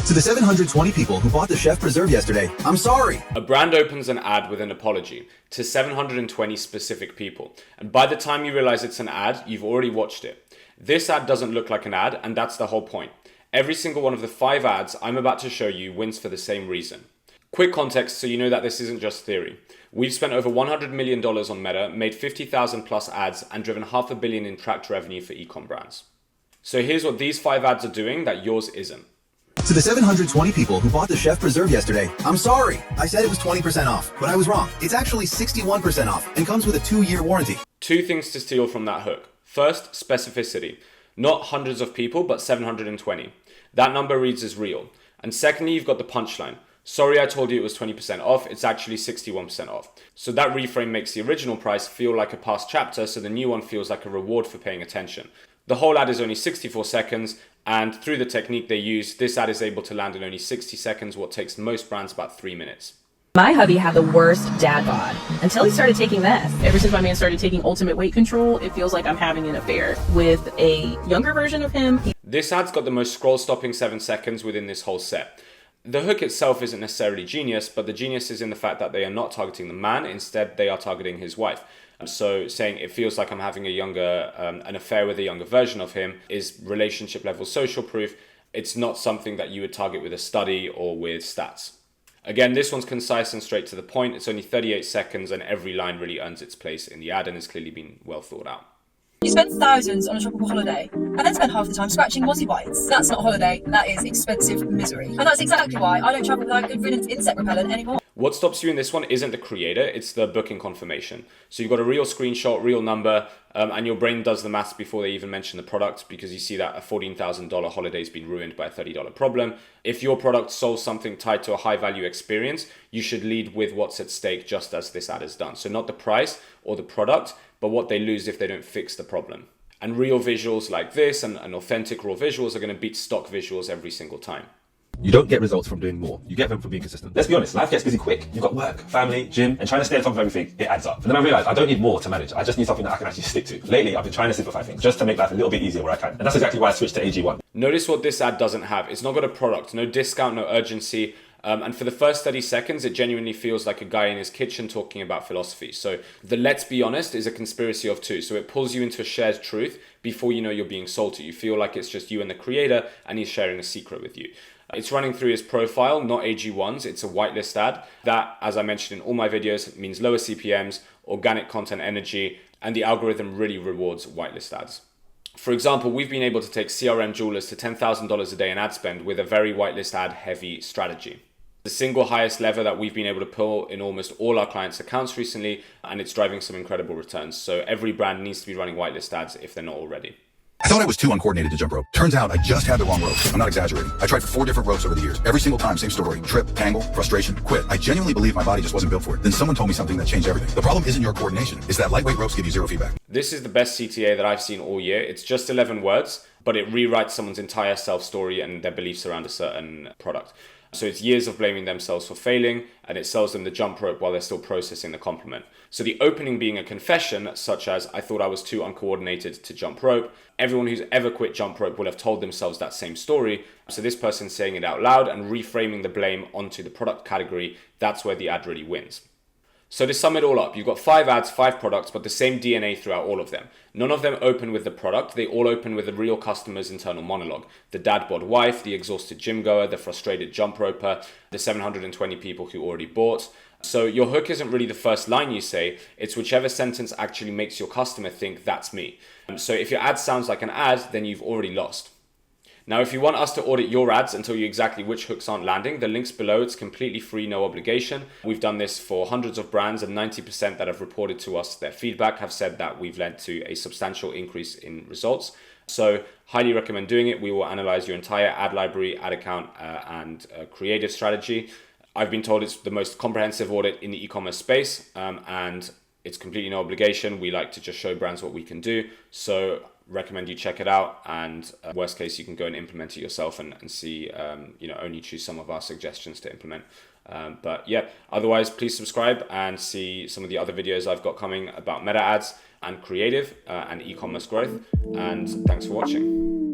To the 720 people who bought the chef preserve yesterday, I'm sorry. A brand opens an ad with an apology to 720 specific people. And by the time you realize it's an ad, you've already watched it. This ad doesn't look like an ad, and that's the whole point. Every single one of the 5 ads I'm about to show you wins for the same reason. Quick context so you know that this isn't just theory. We've spent over $100 million on Meta, made 50,000 plus ads, and driven $500 million in tracked revenue for e-com brands. So here's what these 5 ads are doing that yours isn't. To the 720 people who bought the chef preserve yesterday, I'm sorry. I said it was 20% off, but I was wrong. It's actually 61% off and comes with a 2-year warranty. 2 things to steal from that hook. First, specificity. Not hundreds of people, but 720. That number reads as real. And secondly, you've got the punchline. Sorry, I told you it was 20% off. It's actually 61% off. So that reframe makes the original price feel like a past chapter, so the new one feels like a reward for paying attention. The whole ad is only 64 seconds, and through the technique they use, this ad is able to land in only 60 seconds, what takes most brands about 3 minutes. My hubby had the worst dad bod until he started taking this. Ever since my man started taking ultimate weight control, it feels like I'm having an affair with a younger version of him. This ad's got the most scroll-stopping 7 seconds within this whole set. The hook itself isn't necessarily genius, but the genius is in the fact that they are not targeting the man, instead they are targeting his wife. So saying it feels like I'm having an affair with a younger version of him is relationship level social proof. It's not something that you would target with a study or with stats. Again, this one's concise and straight to the point. It's only 38 seconds and every line really earns its place in the ad and has clearly been well thought out. You spend thousands on a tropical holiday and then spend half the time scratching mozzie bites. That's not a holiday, that is expensive misery. And that's exactly why I don't travel without good riddance insect repellent anymore. What stops you in this one isn't the creator, it's the booking confirmation. So you've got a real screenshot, real number, and your brain does the maths before they even mention the product, because you see that a $14,000 holiday's been ruined by a $30 problem. If your product solves something tied to a high value experience, you should lead with what's at stake, just as this ad has done. So not the price or the product, but what they lose if they don't fix the problem. And real visuals like this and authentic raw visuals are going to beat stock visuals every single time. You don't get results from doing more. You get them from being consistent. Let's be honest, life gets busy quick. You've got work, family, gym, and trying to stay on top of everything, it adds up. And then I realized I don't need more to manage. I just need something that I can actually stick to. Lately, I've been trying to simplify things just to make life a little bit easier where I can. And that's exactly why I switched to AG1. Notice what this ad doesn't have. It's not got a product, no discount, no urgency. And for the first 30 seconds, it genuinely feels like a guy in his kitchen talking about philosophy. So the let's be honest is a conspiracy of 2. So it pulls you into a shared truth before you know you're being sold to. You feel like it's just you and the creator and he's sharing a secret with you. It's running through his profile, not AG1s. It's a whitelist ad. That, as I mentioned in all my videos, means lower CPMs, organic content energy, and the algorithm really rewards whitelist ads. For example, we've been able to take CRM jewelers to $10,000 a day in ad spend with a very whitelist ad heavy strategy. The single highest lever that we've been able to pull in almost all our clients' accounts recently, and it's driving some incredible returns. So every brand needs to be running whitelist ads if they're not already. I thought I was too uncoordinated to jump rope. Turns out I just had the wrong rope. I'm not exaggerating. I tried 4 different ropes over the years. Every single time, same story. Trip, tangle, frustration, quit. I genuinely believe my body just wasn't built for it. Then someone told me something that changed everything. The problem isn't your coordination. It's that lightweight ropes give you 0 feedback. This is the best CTA that I've seen all year. It's just 11 words, but it rewrites someone's entire self-story and their beliefs around a certain product. So it's years of blaming themselves for failing, and it sells them the jump rope while they're still processing the compliment. So the opening being a confession, such as, I thought I was too uncoordinated to jump rope. Everyone who's ever quit jump rope will have told themselves that same story. So this person's saying it out loud and reframing the blame onto the product category. That's where the ad really wins. So to sum it all up, you've got 5 ads, 5 products, but the same DNA throughout all of them. None of them open with the product. They all open with the real customer's internal monologue. The dad bod wife, the exhausted gym goer, the frustrated jump roper, the 720 people who already bought. So your hook isn't really the first line you say. It's whichever sentence actually makes your customer think that's me. So if your ad sounds like an ad, then you've already lost. Now, if you want us to audit your ads and tell you exactly which hooks aren't landing, the link's below. It's completely free, no obligation. We've done this for hundreds of brands, and 90% that have reported to us their feedback have said that we've led to a substantial increase in results. So highly recommend doing it. We will analyze your entire ad library, ad account, and creative strategy. I've been told it's the most comprehensive audit in the e-commerce space, and it's completely no obligation. We like to just show brands what we can do. So recommend you check it out, and worst case you can go and implement it yourself and see only choose some of our suggestions to implement. But yeah, otherwise please subscribe and see some of the other videos I've got coming about meta ads and creative and e-commerce growth, and thanks for watching.